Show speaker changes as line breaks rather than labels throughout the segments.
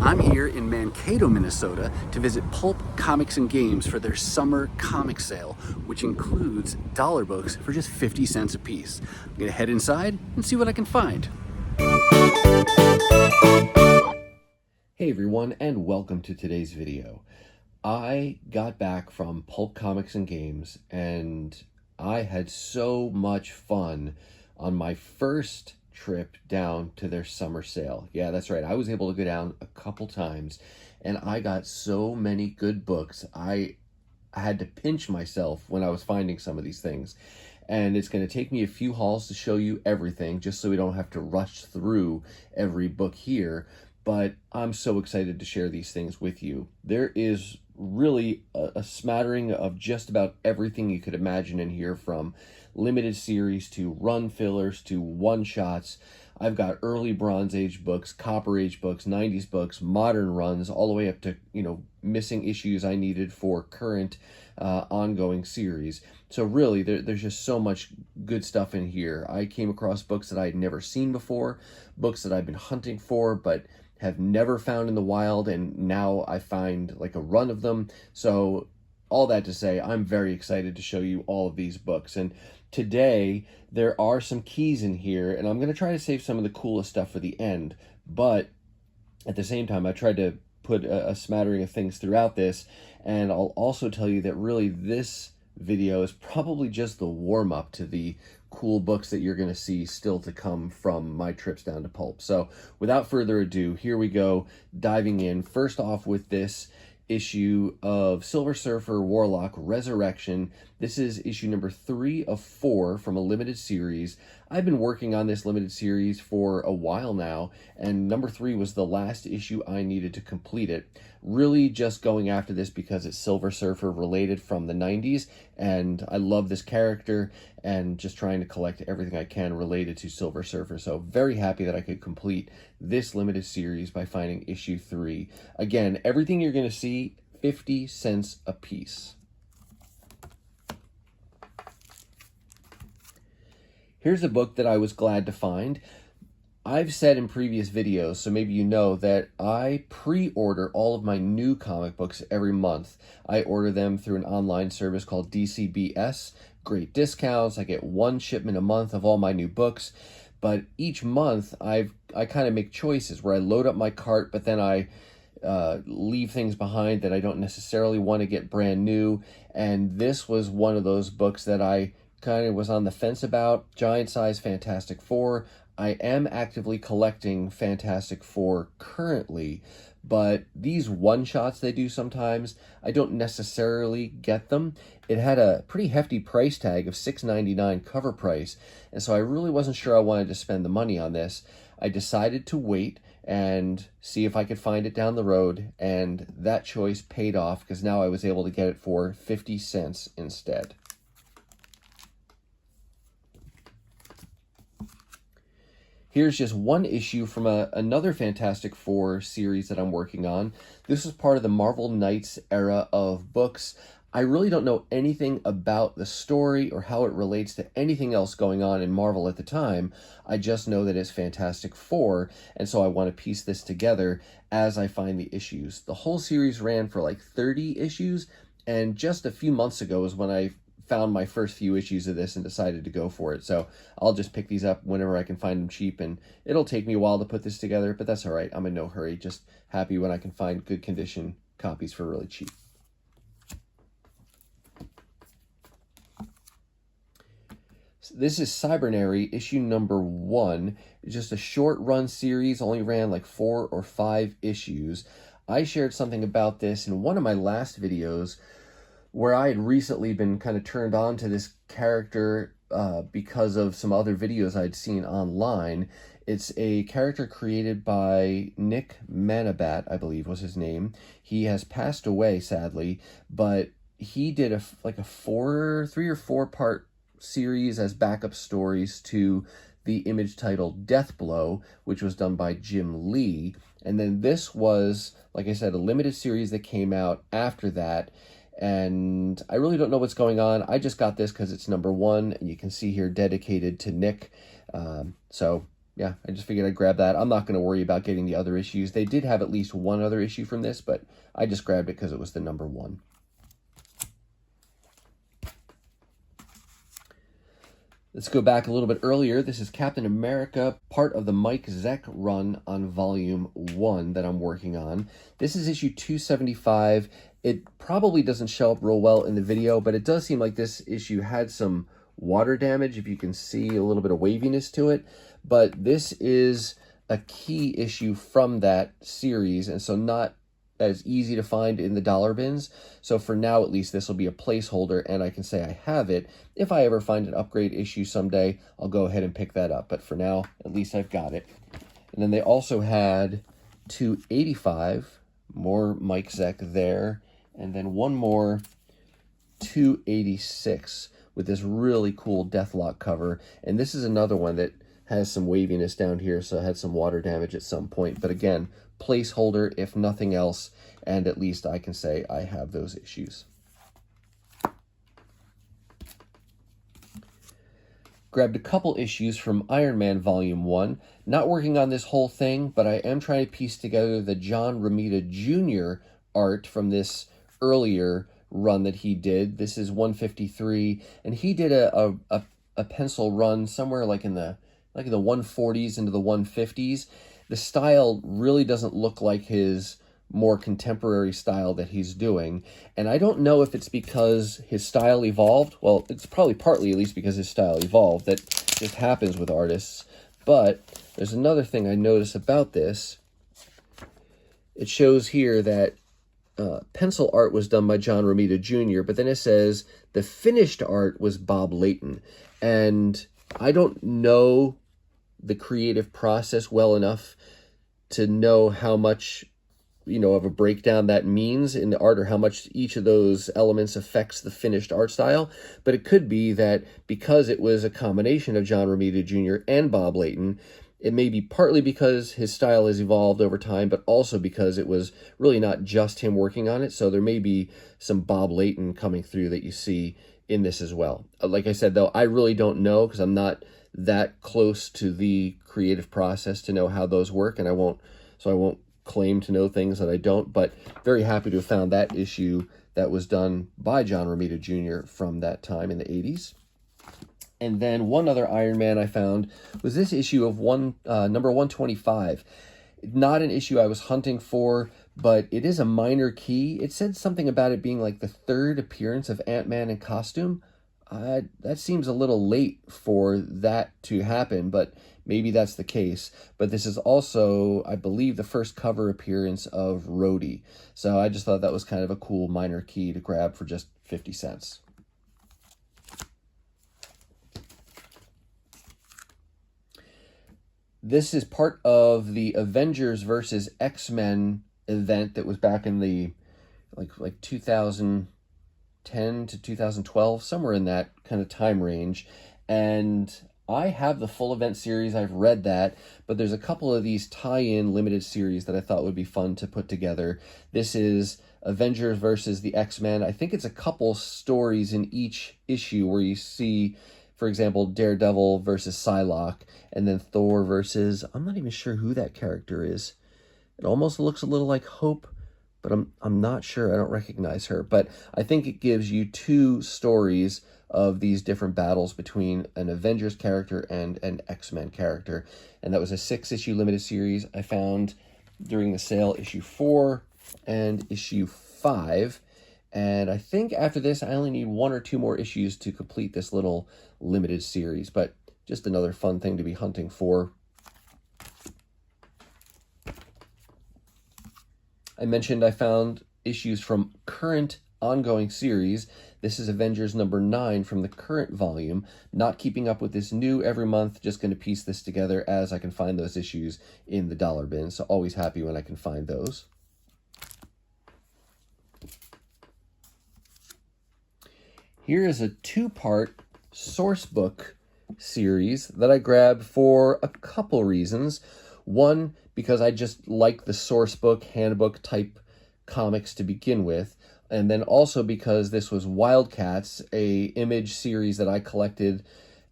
I'm here in Mankato, Minnesota to visit Pulp Comics and Games for their summer comic sale, which includes dollar books for just 50 cents a piece. I'm gonna head inside and see what I can find.
Hey everyone, and welcome to today's video. I got back from Pulp Comics and Games and I had so much fun on my first trip down to their summer sale. Yeah, that's right. I was able to go down a couple times and I got so many good books. I had to pinch myself when I was finding some of these things. And it's going to take me a few hauls to show you everything, just so we don't have to rush through every book here. But I'm so excited to share these things with you. There is really a smattering of just about everything you could imagine in here, from limited series to run fillers to one-shots. I've got early Bronze Age books, Copper Age books, 90s books, modern runs, all the way up to, missing issues I needed for current ongoing series. So really, there's just so much good stuff in here. I came across books that I had never seen before, books that I've been hunting for, but have never found in the wild, and now I find like a run of them. So all that to say, I'm very excited to show you all of these books. And today there are some keys in here, and I'm going to try to save some of the coolest stuff for the end, but at the same time I tried to put a smattering of things throughout this. And I'll also tell you that really this video is probably just the warm-up to the cool books that you're going to see still to come from my trips down to Pulp. So without further ado, here we go, diving in. First off with this issue of Silver Surfer Warlock Resurrection. This is issue number 3 of 4 from a limited series. I've been working on this limited series for a while now, and number 3 was the last issue I needed to complete it. Really just going after this because it's Silver Surfer related from the 90s, and I love this character, and just trying to collect everything I can related to Silver Surfer. So very happy that I could complete this limited series by finding issue 3. Again, everything you're going to see, 50 cents a piece. Here's a book that I was glad to find. I've said in previous videos, so maybe you know, that I pre-order all of my new comic books every month. I order them through an online service called DCBS. Great discounts. I get 1 shipment a month of all my new books. But each month, I kind of make choices where I load up my cart, but then I leave things behind that I don't necessarily want to get brand new. And this was one of those books that I kind of was on the fence about. Giant size Fantastic Four. I am actively collecting Fantastic Four currently, but these one-shots they do sometimes, I don't necessarily get them. It had a pretty hefty price tag of $6.99 cover price, and so I really wasn't sure I wanted to spend the money on this. I decided to wait and see if I could find it down the road, and that choice paid off because now I was able to get it for 50 cents instead. Here's just one issue from another Fantastic Four series that I'm working on. This is part of the Marvel Knights era of books. I really don't know anything about the story or how it relates to anything else going on in Marvel at the time. I just know that it's Fantastic Four, and so I want to piece this together as I find the issues. The whole series ran for like 30 issues, and just a few months ago is when I found my first few issues of this and decided to go for it. So I'll just pick these up whenever I can find them cheap, and it'll take me a while to put this together, but that's all right. I'm in no hurry. Just happy when I can find good condition copies for really cheap. This is Cybernary, issue number 1. It's just a short run series, only ran like 4 or 5 issues. I shared something about this in one of my last videos where I had recently been kind of turned on to this character because of some other videos I'd seen online. It's a character created by Nick Manabat, I believe was his name. He has passed away, sadly, but he did a 3 or 4 part series as backup stories to the Image titled Death Blow, which was done by Jim Lee. And then this was, like I said, a limited series that came out after that. And I really don't know what's going on. I just got this because it's number 1, and you can see here dedicated to Nick. So yeah, I just figured I'd grab that. I'm not going to worry about getting the other issues. They did have at least one other issue from this, but I just grabbed it because it was the number one. Let's go back a little bit earlier. This is Captain America, part of the Mike Zeck run on Volume 1 that I'm working on. This is issue 275. It probably doesn't show up real well in the video, but it does seem like this issue had some water damage, if you can see a little bit of waviness to it. But this is a key issue from that series, and so not as easy to find in the dollar bins. So for now, at least, this will be a placeholder, and I can say I have it. If I ever find an upgrade issue someday, I'll go ahead and pick that up. But for now, at least I've got it. And then they also had 285, more Mike Zeck there, and then one more 286 with this really cool Deathlock cover. And this is another one that has some waviness down here, so it had some water damage at some point. But again, placeholder if nothing else, and at least I can say I have those issues. Grabbed a couple issues from Iron Man Volume 1. Not working on this whole thing, but I am trying to piece together the John Romita Jr. art from this earlier run that he did. This is 153, and he did a pencil run somewhere like in the 140s into the 150s. The style really doesn't look like his more contemporary style that he's doing. And I don't know if it's because his style evolved. Well, it's probably partly at least because his style evolved. That just happens with artists. But there's another thing I notice about this. It shows here that pencil art was done by John Romita Jr., but then it says the finished art was Bob Leighton. And I don't know the creative process well enough to know how much, of a breakdown that means in the art, or how much each of those elements affects the finished art style. But it could be that because it was a combination of John Romita Jr. and Bob Leighton, it may be partly because his style has evolved over time, but also because it was really not just him working on it. So there may be some Bob Leighton coming through that you see in this as well. Like I said, though, I really don't know because I'm not that close to the creative process to know how those work, and I won't claim to know things that I don't, but very happy to have found that issue that was done by John Romita Jr. from that time in the 80s. And then one other Iron Man I found was this issue of number 125. Not an issue I was hunting for, but it is a minor key. It said something about it being like the third appearance of Ant-Man in costume. That seems a little late for that to happen, but maybe that's the case. But this is also, I believe, the first cover appearance of Rhodey. So I just thought that was kind of a cool minor key to grab for just 50 cents. This is part of the Avengers versus X-Men event that was back in the like 2010 to 2012, somewhere in that kind of time range. And I have the full event series. I've read that, but there's a couple of these tie-in limited series that I thought would be fun to put together. This is Avengers versus the X-Men. I think it's a couple stories in each issue where you see, for example, Daredevil versus Psylocke, and then Thor versus, I'm not even sure who that character is. It almost looks a little like Hope, but I'm not sure. I don't recognize her. But I think it gives you two stories of these different battles between an Avengers character and an X-Men character. And that was a 6-issue limited series. I found during the sale issue 4 and issue 5. And I think after this, I only need 1 or 2 more issues to complete this little limited series. But just another fun thing to be hunting for. I mentioned I found issues from current ongoing series. This is Avengers number 9 from the current volume. Not keeping up with this new every month, just going to piece this together as I can find those issues in the dollar bin. So always happy when I can find those. Here is a 2-part source book series that I grabbed for a couple reasons. One, because I just like the source book, handbook type comics to begin with. And then also because this was Wildcats, a Image series that I collected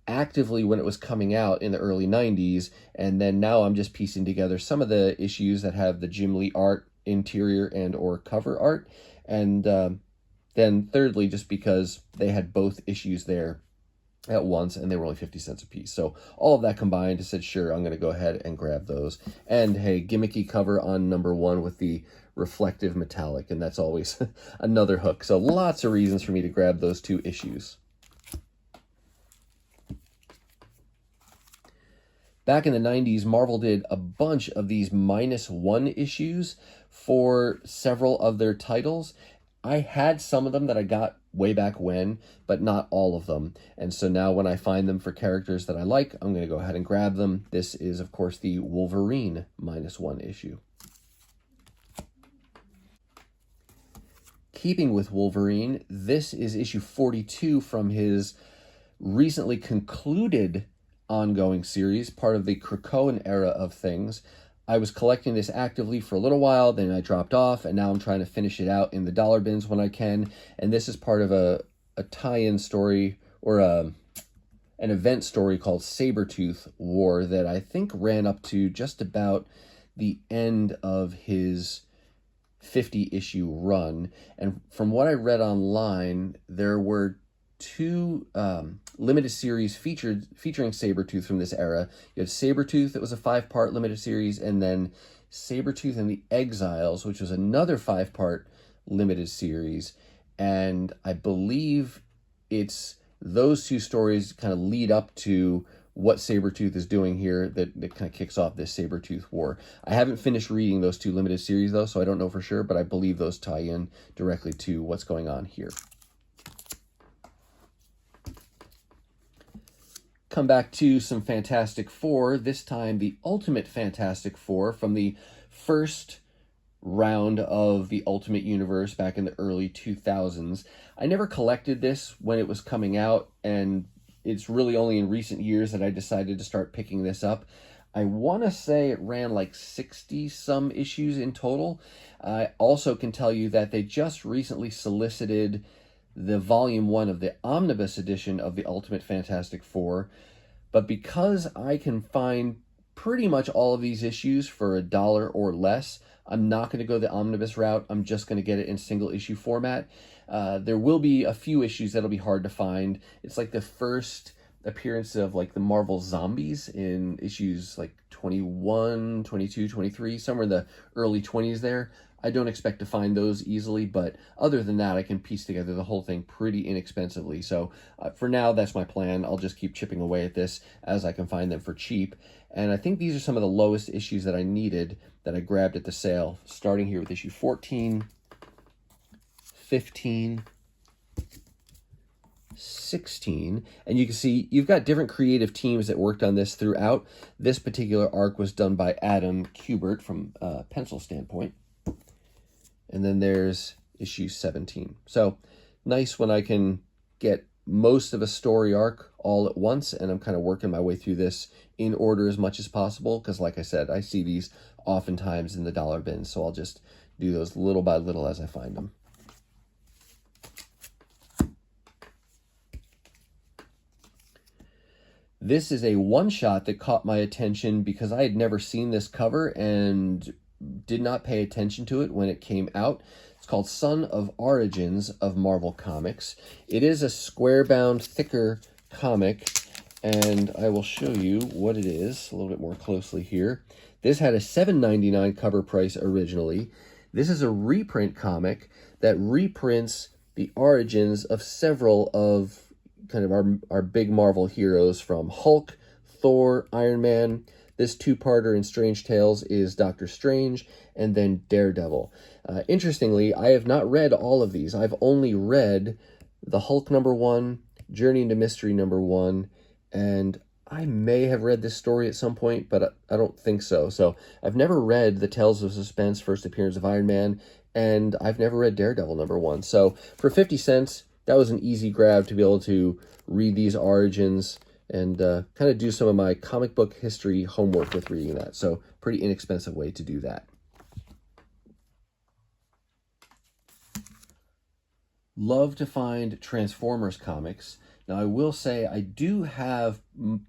actively when it was coming out in the early 90s, and then now I'm just piecing together some of the issues that have the Jim Lee art, interior and or cover art, and then thirdly, just because they had both issues there at once and they were only 50 cents a piece. So all of that combined, I said, sure, I'm going to go ahead and grab those. And hey, gimmicky cover on number 1 with the reflective metallic, and that's always another hook. So lots of reasons for me to grab those 2 issues. Back in the 90s, Marvel did a bunch of these -1 issues for several of their titles. I had some of them that I got way back when, but not all of them. And so now when I find them for characters that I like, I'm going to go ahead and grab them. This is, of course, the Wolverine -1 issue. Keeping with Wolverine, this is issue 42 from his recently concluded ongoing series, part of the Krakoan era of things. I was collecting this actively for a little while, then I dropped off, and now I'm trying to finish it out in the dollar bins when I can. And this is part of a tie-in story, or an event story called Sabertooth War that I think ran up to just about the end of his 50-issue run. And from what I read online, there were 2 limited series featuring Sabertooth from this era. You had Sabertooth, that was a 5-part limited series, and then Sabertooth and the Exiles, which was another 5-part limited series. And I believe it's those 2 stories kind of lead up to what Sabertooth is doing here that kind of kicks off this Sabertooth War. I haven't finished reading those 2 limited series, though, so I don't know for sure, but I believe those tie in directly to what's going on here. Come back to some Fantastic Four, this time the Ultimate Fantastic Four from the first round of the Ultimate Universe back in the early 2000s. I never collected this when it was coming out, and it's really only in recent years that I decided to start picking this up. I want to say it ran like 60-some issues in total. I also can tell you that they just recently solicited the volume 1 of the omnibus edition of the Ultimate Fantastic Four, but because I can find pretty much all of these issues for $1 or less, I'm not going to go the omnibus route. I'm just going to get it in single issue format. There will be a few issues that'll be hard to find. It's like the first appearance of like the Marvel Zombies in issues like 21, 22, 23, somewhere in the early 20s there. I don't expect to find those easily, but other than that, I can piece together the whole thing pretty inexpensively. So for now, that's my plan. I'll just keep chipping away at this as I can find them for cheap. And I think these are some of the lowest issues that I needed that I grabbed at the sale, starting here with issue 14, 15, 16, and you can see you've got different creative teams that worked on this throughout. This particular arc was done by Adam Kubert from a pencil standpoint. And then there's issue 17. So nice when I can get most of a story arc all at once, and I'm kind of working my way through this in order as much as possible, because like I said, I see these oftentimes in the dollar bin, so I'll just do those little by little as I find them. This is a one-shot that caught my attention because I had never seen this cover and did not pay attention to it when it came out. It's called Son of Origins of Marvel Comics. It is a square-bound, thicker comic, and I will show you what it is a little bit more closely here. This had a $7.99 cover price originally. This is a reprint comic that reprints the origins of several of kind of our big Marvel heroes, from Hulk, Thor, Iron Man. This 2-parter in Strange Tales is Doctor Strange, and then Daredevil. Interestingly, I have not read all of these. I've only read the Hulk #1, Journey into Mystery #1, and I may have read this story at some point, but I don't think so. So I've never read the Tales of Suspense First Appearance of Iron Man, and I've never read Daredevil #1. So for 50 cents, that was an easy grab to be able to read these origins and kind of do some of my comic book history homework with reading that. So pretty inexpensive way to do that. Love to find Transformers comics. Now, I will say I do have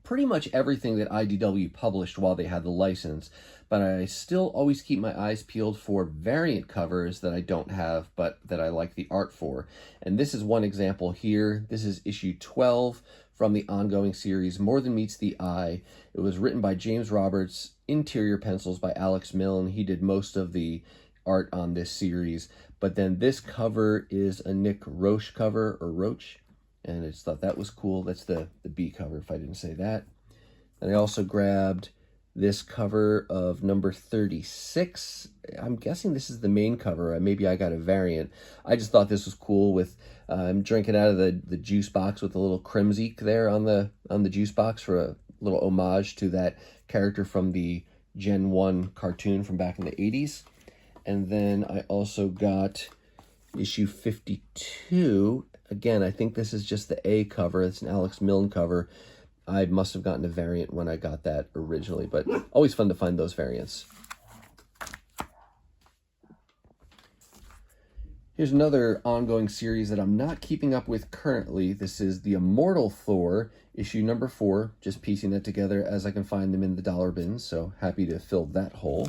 pretty much everything that IDW published while they had the license, but I still always keep my eyes peeled for variant covers that I don't have, but that I like the art for. And this is one example here. This is issue 12 from the ongoing series, More Than Meets the Eye. It was written by James Roberts, interior pencils by Alex Milne. He did most of the art on this series. But then this cover is a Nick Roche cover, or Roach, and I just thought that was cool. That's the B cover, if I didn't say that. And I also grabbed this cover of number 36. I'm guessing this is the main cover. Maybe I got a variant. I just thought this was cool with drinking out of the juice box with a little Crimsik there on the juice box for a little homage to that character from the Gen 1 cartoon from back in the 80s. And then I also got issue 52. Again, I think this is just the A cover. It's an Alex Milne cover. I must have gotten a variant when I got that originally, but always fun to find those variants. Here's another ongoing series that I'm not keeping up with currently. This is the Immortal Thor, issue number 4. Just piecing that together as I can find them in the dollar bins, so happy to fill that hole.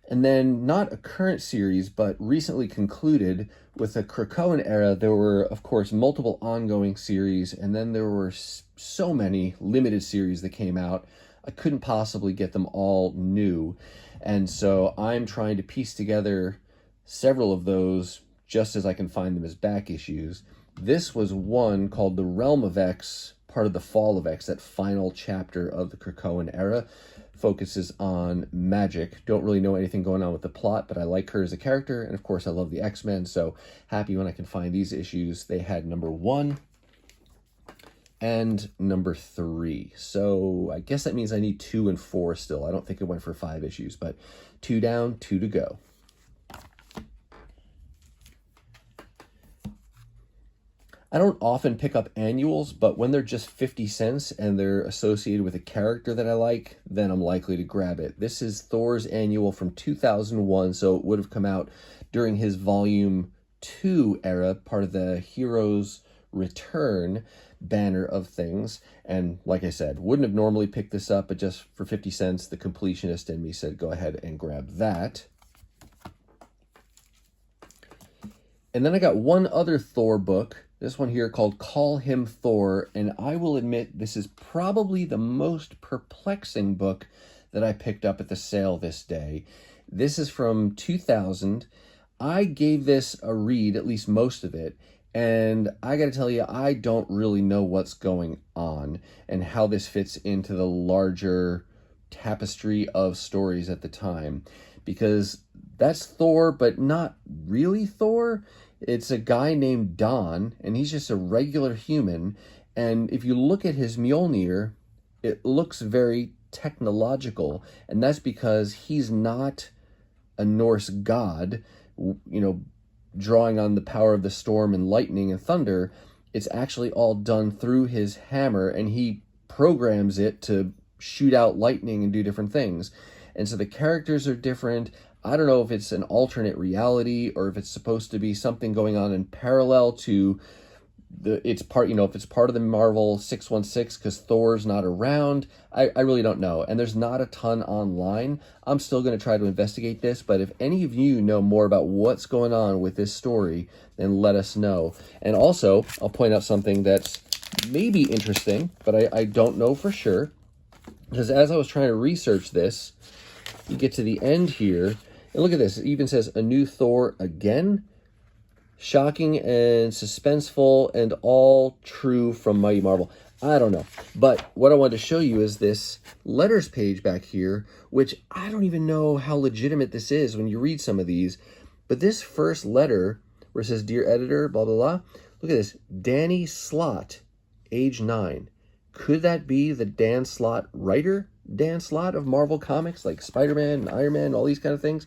And then, not a current series, but recently concluded with the Krakoan era. There were, of course, multiple ongoing series, and then there were so many limited series that came out. I couldn't possibly get them all new. And so I'm trying to piece together several of those just as I can find them as back issues. This was one called The Realm of X, part of the Fall of X, that final chapter of the Krakoan era. Focuses on magic. Don't really know anything going on with the plot, but I like her as a character, and of course I love the X-Men, so happy when I can find these issues. They had number 1 and number 3, so I guess that means I need 2 and 4 still. I don't think it went for 5 issues, but 2 down, 2 to go. I don't often pick up annuals, but when they're just 50 cents and they're associated with a character that I like, then I'm likely to grab it. This is Thors Annual from 2001, so it would have come out during his Volume 2 era, part of the Heroes Return banner of things. And like I said, wouldn't have normally picked this up, but just for 50 cents, the completionist in me said, go ahead and grab that. And then I got one other Thor book. This one here called Call Him Thor, and I will admit this is probably the most perplexing book that I picked up at the sale this day. This is from 2000. I gave this a read, at least most of it, and I gotta tell you, I don't really know what's going on and how this fits into the larger tapestry of stories at the time, because that's Thor, but not really Thor. It's a guy named Don, and he's just a regular human. And if you look at his Mjolnir, it looks very technological. And that's because he's not a Norse god, you know, drawing on the power of the storm and lightning and thunder. It's actually all done through his hammer, and he programs it to shoot out lightning and do different things. And so the characters are different. I don't know if it's an alternate reality or if it's supposed to be something going on in parallel to it's part, you know, if it's part of the Marvel 616 because Thor's not around. I really don't know. And there's not a ton online. I'm still going to try to investigate this, but if any of you know more about what's going on with this story, then let us know. And also, I'll point out something that's maybe interesting, but I don't know for sure. Because as I was trying to research this, you get to the end here, and look at this. It even says, a new Thor again. Shocking and suspenseful and all true from Mighty Marvel. I don't know. But what I wanted to show you is this letters page back here, which I don't even know how legitimate this is when you read some of these. But this first letter, where it says, Dear Editor, blah, blah, blah. Look at this. Danny Slott, age 9. Could that be the Dan Slott writer? Dan Slott of Marvel Comics, like Spider-Man and Iron Man, all these kind of things?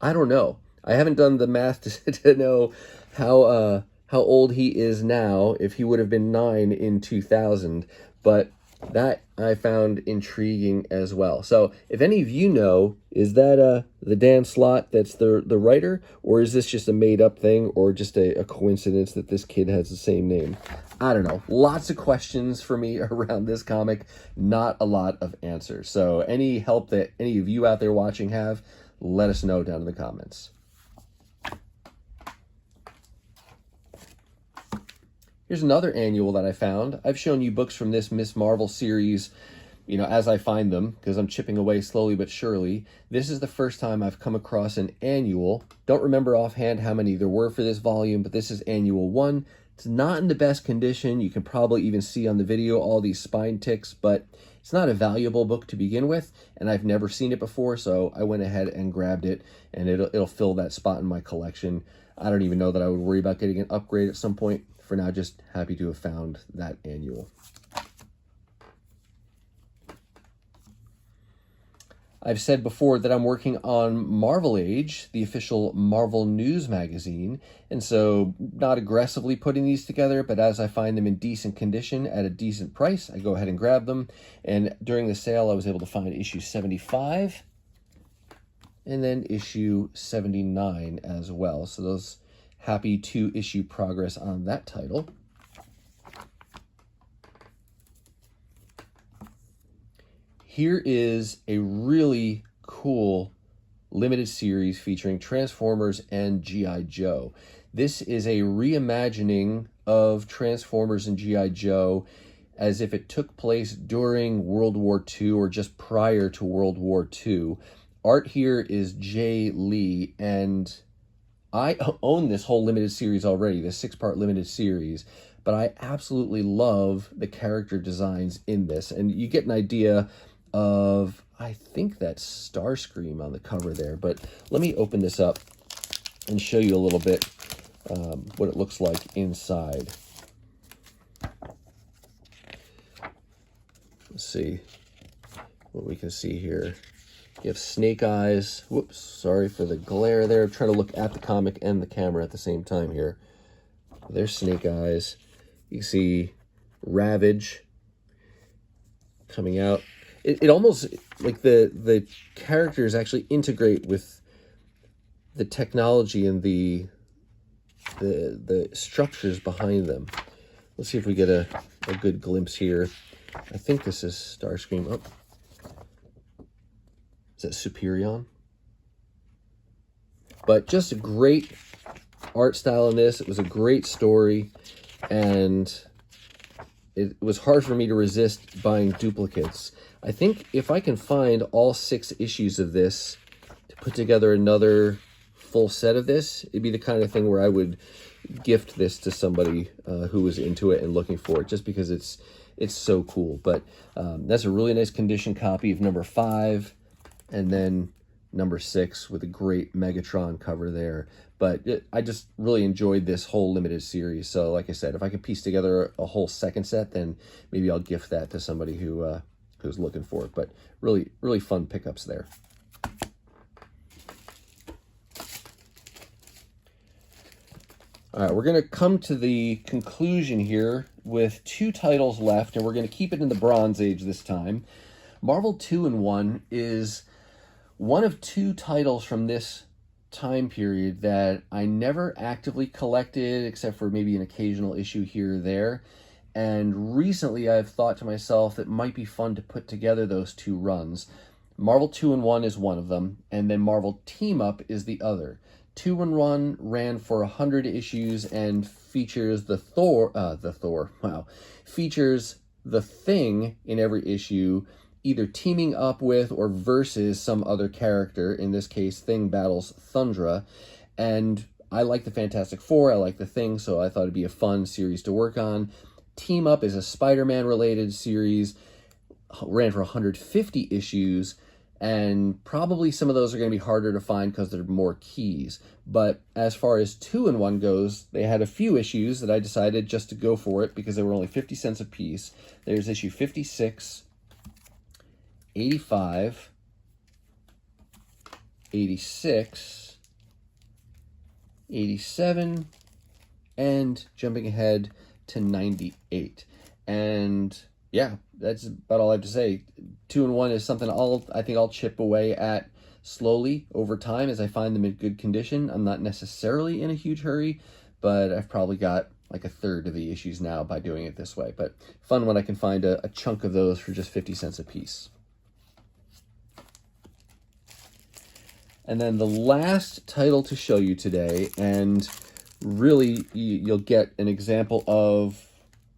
I don't know. I haven't done the math to know how old he is now, if he would have been 9 in 2000. But that I found intriguing as well. So if any of you know, is that the Dan Slott that's the writer, or is this just a made up thing, or just a coincidence that this kid has the same name? I don't know. Lots of questions for me around this comic, not a lot of answers. So any help that any of you out there watching have, let us know down in the comments. Here's another annual that I found. I've shown you books from this Miss Marvel series, you know, as I find them, because I'm chipping away slowly but surely. This is the first time I've come across an annual. Don't remember offhand how many there were for this volume, but this is annual 1. It's not in the best condition. You can probably even see on the video all these spine ticks, but it's not a valuable book to begin with, and I've never seen it before, so I went ahead and grabbed it, and it'll fill that spot in my collection. I don't even know that I would worry about getting an upgrade at some point. For now, just happy to have found that annual. I've said before that I'm working on Marvel Age, the official Marvel news magazine, and so not aggressively putting these together, but as I find them in decent condition at a decent price, I go ahead and grab them. And during the sale, I was able to find issue 75 and then issue 79 as well. So those happy to issue progress on that title. Here is a really cool limited series featuring Transformers and G.I. Joe. This is a reimagining of Transformers and G.I. Joe as if it took place during World War II or just prior to World War II. Art here is Jay Lee, and I own this whole limited series already, this 6-part limited series, but I absolutely love the character designs in this. And you get an idea of, I think that's Starscream on the cover there, but let me open this up and show you a little bit what it looks like inside. Let's see what we can see here. You have Snake Eyes. Whoops, sorry for the glare there. I'm trying to look at the comic and the camera at the same time here. There's Snake Eyes. You see Ravage coming out. It almost, like the characters actually integrate with the technology and the structures behind them. Let's see if we get a good glimpse here. I think this is Starscream. Oh. Is that Superion? But just a great art style in this. It was a great story, and it was hard for me to resist buying duplicates. I think if I can find all 6 issues of this to put together another full set of this, it'd be the kind of thing where I would gift this to somebody who was into it and looking for it, just because it's so cool. But that's a really nice condition copy of number 5. And then number 6 with a great Megatron cover there. But I just really enjoyed this whole limited series. So like I said, if I could piece together a whole second set, then maybe I'll gift that to somebody who's looking for it. But really, really fun pickups there. All right, we're going to come to the conclusion here with 2 titles left, and we're going to keep it in the Bronze Age this time. Marvel 2-in-1 is one of 2 titles from this time period that I never actively collected, except for maybe an occasional issue here or there. And recently I've thought to myself it might be fun to put together those 2 runs. Marvel 2-in-1 is one of them, and then Marvel Team Up is the other. 2-in-1 ran for 100 issues and features features the Thing in every issue, either teaming up with or versus some other character. In this case, Thing battles Thundra. And I like the Fantastic Four, I like the Thing, so I thought it'd be a fun series to work on. Team Up is a Spider-Man related series, ran for 150 issues, and probably some of those are going to be harder to find because there are more keys. But as far as 2-in-1 goes, they had a few issues that I decided just to go for it because they were only 50 cents a piece. There's issue 56, 85, 86, 87, and jumping ahead to 98. And yeah, that's about all I have to say. 2-in-1 is something I think I'll chip away at slowly over time as I find them in good condition. I'm not necessarily in a huge hurry, but I've probably got like a third of the issues now by doing it this way. But fun when I can find a chunk of those for just 50 cents a piece. And then the last title to show you today, and really you'll get an example of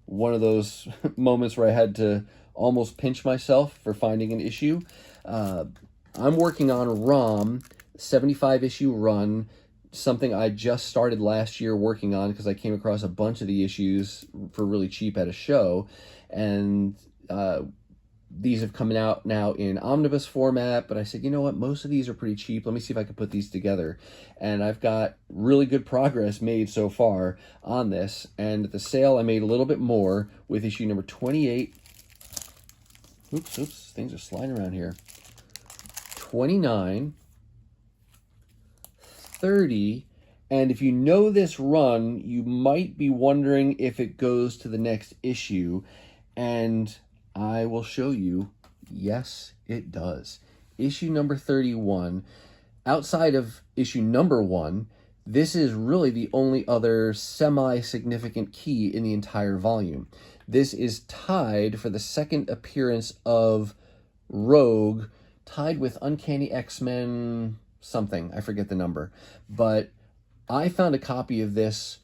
one of those moments where I had to almost pinch myself for finding an issue. I'm working on a ROM, 75 issue run, something I just started last year working on because I came across a bunch of the issues for really cheap at a show. And these have come out now in omnibus format, but I said, you know what, most of these are pretty cheap. Let me see if I can put these together. And I've got really good progress made so far on this. And at the sale, I made a little bit more with issue number 28. Oops, things are sliding around here. 29, 30, and if you know this run, you might be wondering if it goes to the next issue, and I will show you, yes, it does. Issue number 31, outside of issue number 1, this is really the only other semi-significant key in the entire volume. This is tied for the second appearance of Rogue, tied with Uncanny XMen something. I forget the number. But I found a copy of this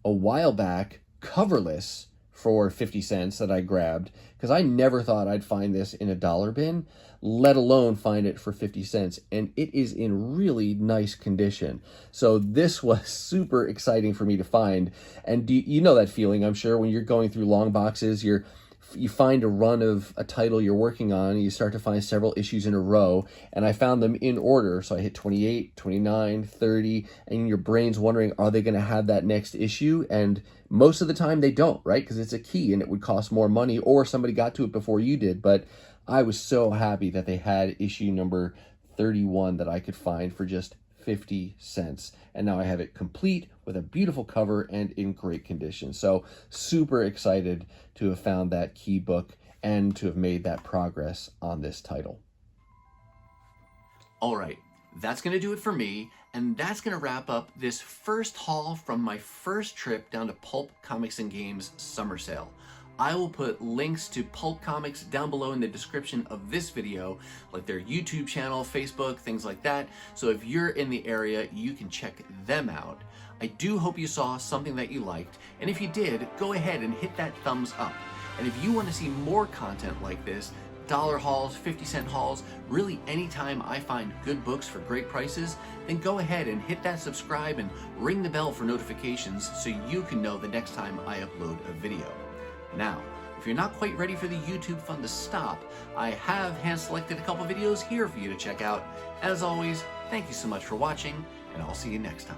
a while back, coverless, for 50 cents that I grabbed, because I never thought I'd find this in a dollar bin, let alone find it for 50 cents. And it is in really nice condition. So this was super exciting for me to find. And you know that feeling, I'm sure, when you're going through long boxes, you find a run of a title you're working on, and you start to find several issues in a row, and I found them in order. So I hit 28, 29, 30, and your brain's wondering, are they going to have that next issue? And most of the time they don't, right? Because it's a key and it would cost more money, or somebody got to it before you did. But I was so happy that they had issue number 31 that I could find for just 50 cents. And now I have it complete with a beautiful cover and in great condition. So super excited to have found that key book and to have made that progress on this title.
All right, that's going to do it for me, and that's going to wrap up this first haul from my first trip down to Pulp Comics and Games summer sale. I will put links to Pulp Comics down below in the description of this video, like their YouTube channel, Facebook, things like that. So if you're in the area, you can check them out. I do hope you saw something that you liked, and if you did, go ahead and hit that thumbs up. And if you want to see more content like this, dollar hauls, 50-cent hauls, really anytime I find good books for great prices, then go ahead and hit that subscribe and ring the bell for notifications so you can know the next time I upload a video. Now, if you're not quite ready for the YouTube fun to stop, I have hand-selected a couple videos here for you to check out. As always, thank you so much for watching, and I'll see you next time.